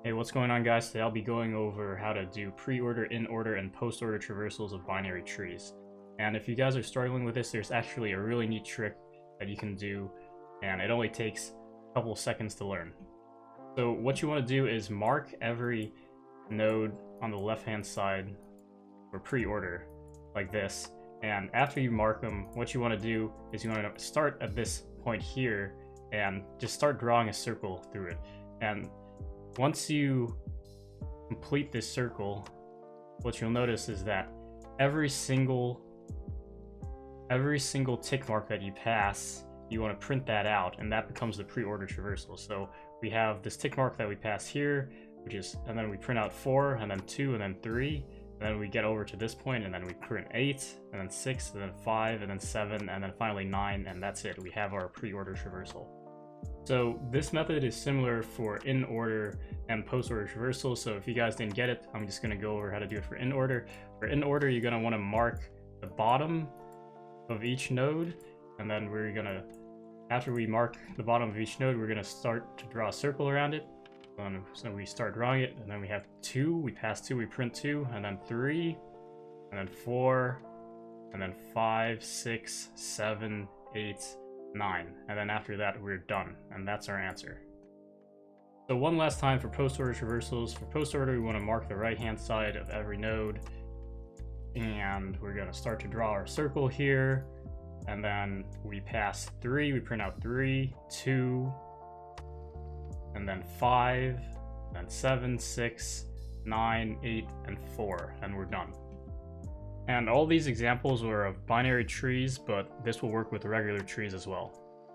Hey, what's going on, guys? Today I'll be going over how to do pre-order, in-order, and post-order traversals of binary trees. And if you guys are struggling with this, there's actually a really neat trick that you can do, and it only takes a couple seconds to learn. So what you want to do is mark every node on the left-hand side for pre-order, like this. And after you mark them, what you want to do is you want to start at this point here and just start drawing a circle through it. And once you complete this circle, what you'll notice is that every single tick mark that you pass, you want to print that out, and that becomes the pre-order traversal. So we have this tick mark that we pass here, and then we print out 4, and then 2, and then 3, and then we get over to this point, and then we print 8, and then 6, and then 5, and then 7, and then finally 9, and that's it. We have our pre-order traversal. So this method is similar for in-order and post-order traversal, so if you guys didn't get it, I'm just going to go over how to do it for in-order. For in-order, you're going to want to mark the bottom of each node, and then we're going to, after we mark the bottom of each node, we're going to start to draw a circle around it. So we start drawing it, and then we have 2, we pass 2, we print 2, and then 3, and then 4, and then 5, 6, 7, 8, 9, and then after that we're done, and that's our answer. So one last time for post-order traversals. For post-order, we want to mark the right-hand side of every node, and we're going to start to draw our circle here, and then we pass 3, we print out 3, 2, and then 5, then 7, 6, 9, 8, and 4, and we're done. And all these examples were of binary trees, but this will work with regular trees as well.